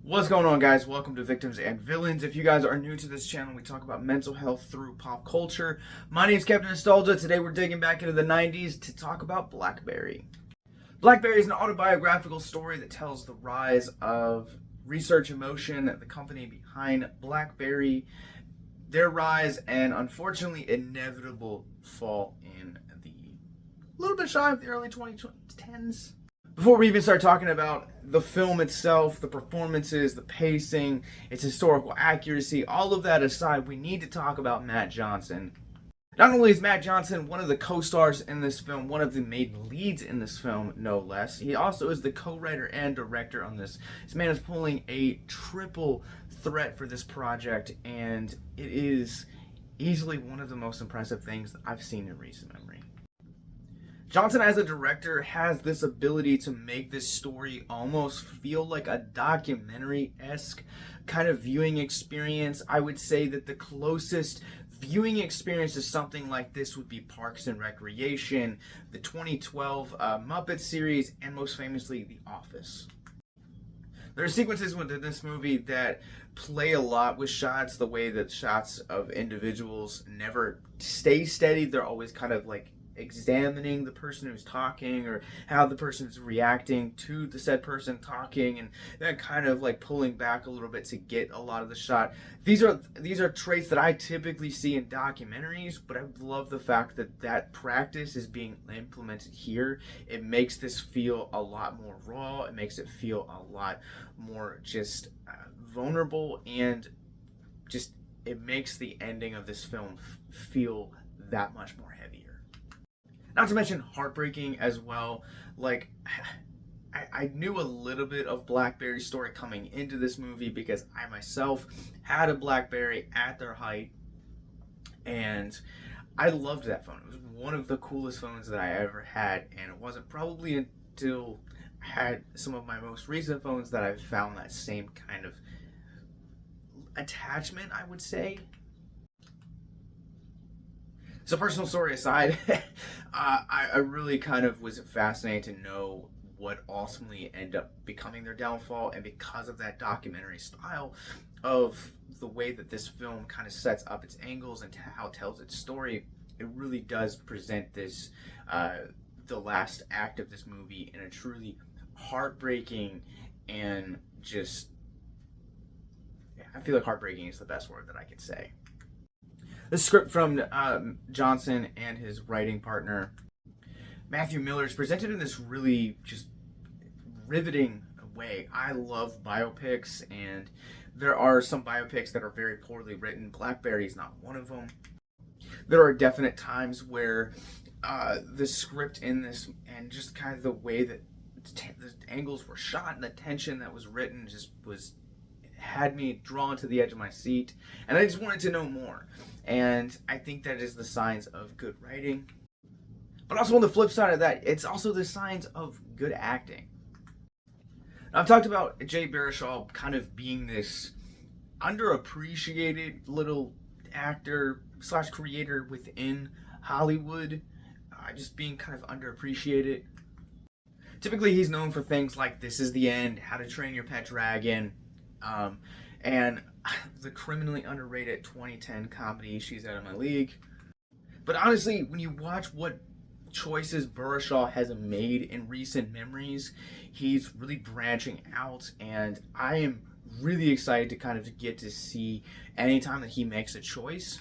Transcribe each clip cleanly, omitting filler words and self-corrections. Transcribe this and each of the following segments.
What's going on, guys? Welcome to Victims and Villains. If you guys are new to this channel, we talk about mental health through pop culture. My name is Captain Nostalgia. Today we're digging back into the 90s to talk about Blackberry. Blackberry is an autobiographical story that tells the rise of Research Emotion, the company behind Blackberry, their rise, and unfortunately inevitable fall in the little bit shy of the early 2010s. Before we even start talking about the film itself, the performances, the pacing, its historical accuracy, all of that aside, we need to talk about Matt Johnson. Not only is Matt Johnson one of the co-stars in this film, one of the main leads in this film, no less, he also is the co-writer and director on this. This man is pulling a triple threat for this project, and it is easily one of the most impressive things that I've seen in recent memory. Johnson, as a director, has this ability to make this story almost feel like a documentary-esque kind of viewing experience. I would say that the closest viewing experience to something like this would be Parks and Recreation, the 2012 Muppet series, and most famously, The Office. There are sequences within this movie that play a lot with shots, the way that shots of individuals never stay steady. They're always kind of like examining the person who's talking or how the person's reacting to the said person talking, and then kind of like pulling back a little bit to get a lot of the shot. These are traits that I typically see in documentaries, but I love the fact that that practice is being implemented here. It makes this feel a lot more raw. It makes it feel a lot more just vulnerable, and just it makes the ending of this film feel that much more heavier. Not to mention heartbreaking as well. Like, I knew a little bit of Blackberry's story coming into this movie because I myself had a Blackberry at their height, and I loved that phone. It was one of the coolest phones that I ever had, and it wasn't probably until I had some of my most recent phones that I found that same kind of attachment, I would say. So, personal story aside, I really kind of was fascinated to know what ultimately ended up becoming their downfall, and because of that documentary style of the way that this film kind of sets up its angles and how it tells its story, it really does present this, the last act of this movie in a truly heartbreaking and just, I feel like heartbreaking is the best word that I could say. The script from Johnson and his writing partner Matthew Miller is presented in this really just riveting way. I love biopics, and there are some biopics that are very poorly written. Blackberry is not one of them. There are definite times where the script in this, and just kind of the way that the angles were shot and the tension that was written just had me drawn to the edge of my seat, and I just wanted to know more. And I think that is the signs of good writing. But also on the flip side of that, it's also the signs of good acting. Now, I've talked about Jay Baruchel kind of being this underappreciated little actor / creator within Hollywood, just being kind of underappreciated. Typically, he's known for things like This Is the End, How to Train Your Pet Dragon, and the criminally underrated 2010 comedy She's Out of My League. But honestly, when you watch what choices Baruchel has made in recent memories, he's really branching out, and I am really excited to kind of get to see anytime that he makes a choice.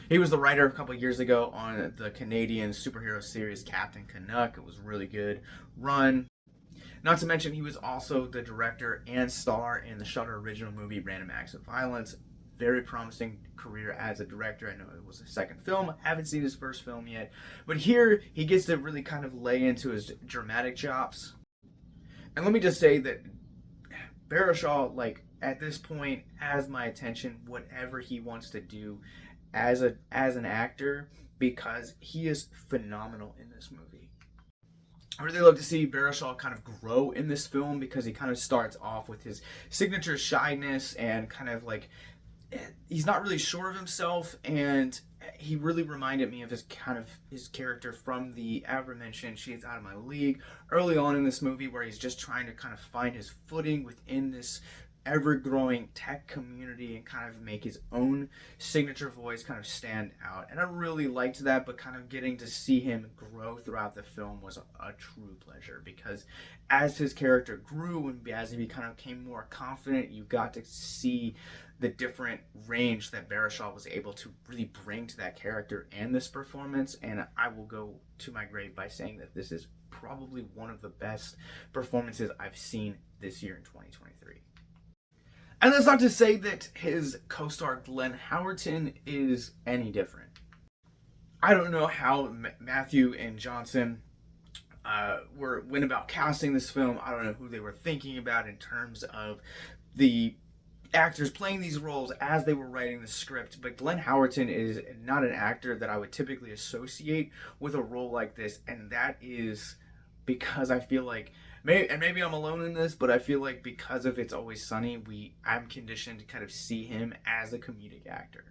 He was the writer a couple years ago on the Canadian superhero series Captain Canuck. It was a really good run. Not to mention, he was also the director and star in the Shudder original movie Random Acts of Violence. Very promising career as a director. I know it was his second film. I haven't seen his first film yet. But here, he gets to really kind of lay into his dramatic chops. And let me just say that Baruchel, like, at this point, has my attention, whatever he wants to do as an actor, because he is phenomenal in this movie. I really love to see Baruchel kind of grow in this film, because he kind of starts off with his signature shyness and kind of like, he's not really sure of himself, and he really reminded me of his character from the aforementioned She's Out of My League early on in this movie, where he's just trying to kind of find his footing within this ever-growing tech community and kind of make his own signature voice kind of stand out. And I really liked that, but kind of getting to see him grow throughout the film was a true pleasure, because as his character grew and as he kind of became more confident, you got to see the different range that Baruchel was able to really bring to that character and this performance. And I will go to my grave by saying that this is probably one of the best performances I've seen this year in 2023. And that's not to say that his co-star Glenn Howerton is any different. I don't know how Matthew and Johnson went about casting this film. I don't know who they were thinking about in terms of the actors playing these roles as they were writing the script, but Glenn Howerton is not an actor that I would typically associate with a role like this, and that is because I feel like, maybe I'm alone in this, but I feel like because of It's Always Sunny, I'm conditioned to kind of see him as a comedic actor.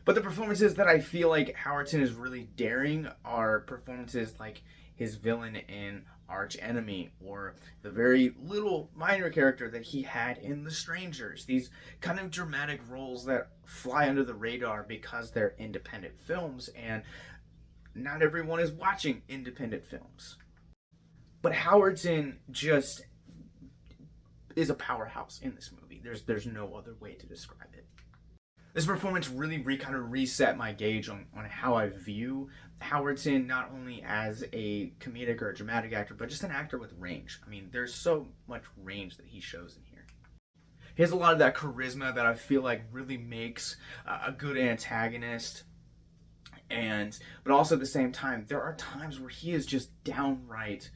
But the performances that I feel like Howerton is really daring are performances like his villain in Arch Enemy, or the very little minor character that he had in The Strangers. These kind of dramatic roles that fly under the radar because they're independent films, and not everyone is watching independent films. But Howerton just is a powerhouse in this movie. There's no other way to describe it. This performance really kind of reset my gauge on how I view Howerton, not only as a comedic or a dramatic actor, but just an actor with range. I mean, there's so much range that he shows in here. He has a lot of that charisma that I feel like really makes a good antagonist. But also at the same time, there are times where he is just downright,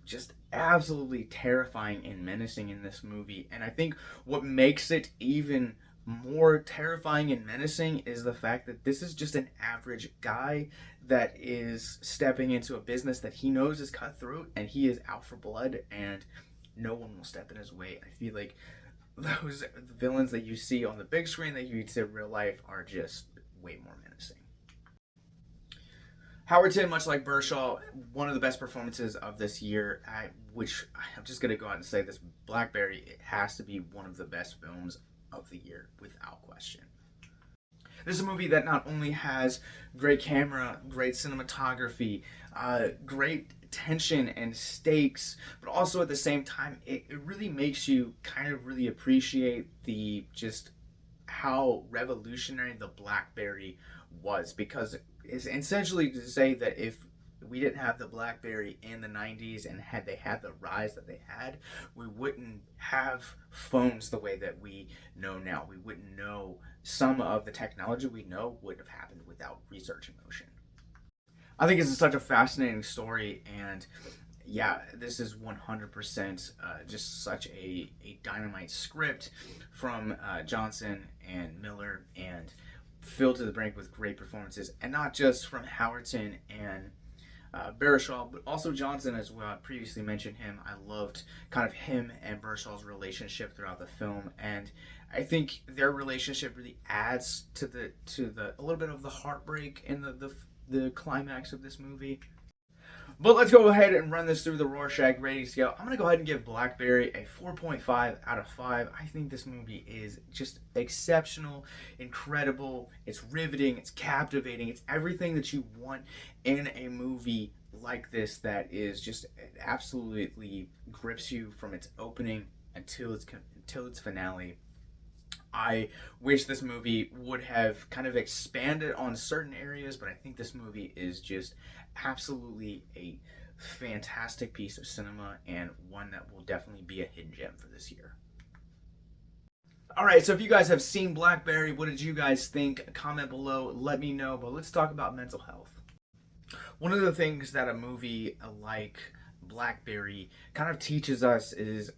just absolutely terrifying and menacing in this movie. And I think what makes it even more terrifying and menacing is the fact that this is just an average guy that is stepping into a business that he knows is cutthroat, and he is out for blood, and no one will step in his way. I feel like those villains that you see on the big screen that you see in real life are just way more menacing. Howerton, much like Barchuel, one of the best performances of this year, which I'm just going to go out and say this, Blackberry, it has to be one of the best films of the year, without question. This is a movie that not only has great camera, great cinematography, great tension and stakes, but also at the same time, it really makes you kind of really appreciate just how revolutionary the Blackberry was, because it's essentially to say that if we didn't have the Blackberry in the 90s and had they had the rise that they had, we wouldn't have phones the way that we know now. We wouldn't know some of the technology we know would have happened without research in motion. I think it's such a fascinating story, and yeah, this is 100% just such a dynamite script from Johnson and Miller, and filled to the brink with great performances, and not just from Howerton and Baruchel, but also Johnson as well. I previously mentioned him. I loved kind of him and Baruchel's relationship throughout the film, and I think their relationship really adds to the a little bit of the heartbreak in the climax of this movie. But let's go ahead and run this through the Rorschach rating scale. I'm going to go ahead and give Blackberry a 4.5 out of 5. I think this movie is just exceptional, incredible, it's riveting, it's captivating, it's everything that you want in a movie like this that is just absolutely grips you from its opening until its finale. I wish this movie would have kind of expanded on certain areas, but I think this movie is just absolutely a fantastic piece of cinema, and one that will definitely be a hidden gem for this year. Alright, so if you guys have seen Blackberry, what did you guys think? Comment below, let me know, but let's talk about mental health. One of the things that a movie like Blackberry kind of teaches us is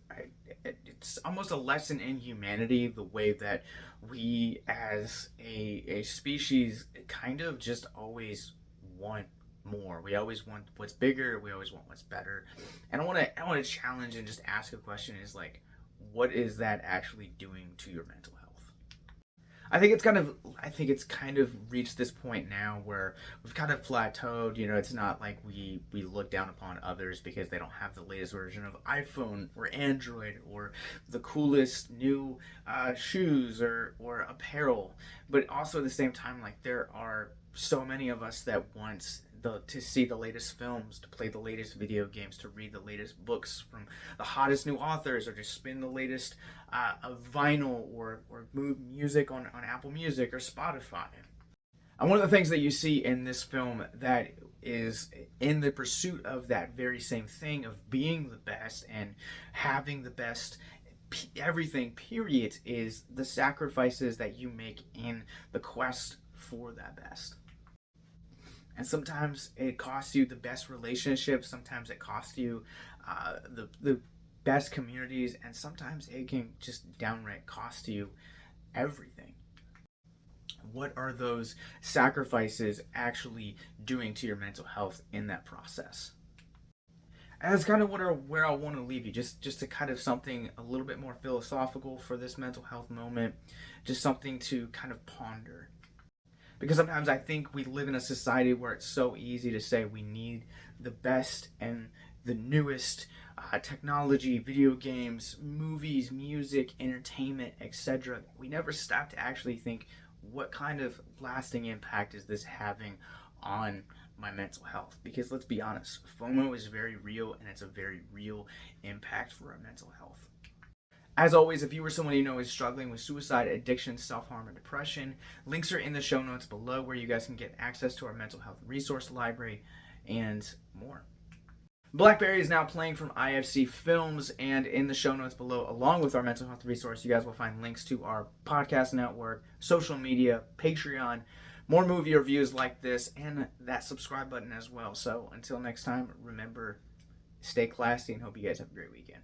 it's almost a lesson in humanity, the way that we as a species kind of just always want more. We always want what's bigger, we always want what's better. And I want to challenge and just ask a question, is like, what is that actually doing to your mental health? I think it's kind of reached this point now where we've kind of plateaued. You know, it's not like we look down upon others because they don't have the latest version of iPhone or Android or the coolest new shoes or apparel. But also at the same time, like there are so many of us that want to see the latest films, to play the latest video games, to read the latest books from the hottest new authors, or to spin the latest vinyl or music on Apple Music or Spotify. And one of the things that you see in this film that is in the pursuit of that very same thing of being the best and having the best everything period is the sacrifices that you make in the quest for that best. And sometimes it costs you the best relationships, sometimes it costs you the best communities, and sometimes it can just downright cost you everything. What are those sacrifices actually doing to your mental health in that process? And that's kind of where I want to leave you, just to kind of something a little bit more philosophical for this mental health moment, just something to kind of ponder. Because sometimes I think we live in a society where it's so easy to say we need the best and the newest technology, video games, movies, music, entertainment, etc. We never stop to actually think, what kind of lasting impact is this having on my mental health? Because let's be honest, FOMO is very real, and it's a very real impact for our mental health. As always, if you or someone you know is struggling with suicide, addiction, self-harm, or depression, links are in the show notes below where you guys can get access to our mental health resource library and more. Blackberry is now playing from IFC Films, and in the show notes below, along with our mental health resource, you guys will find links to our podcast network, social media, Patreon, more movie reviews like this, and that subscribe button as well. So until next time, remember, stay classy, and hope you guys have a great weekend.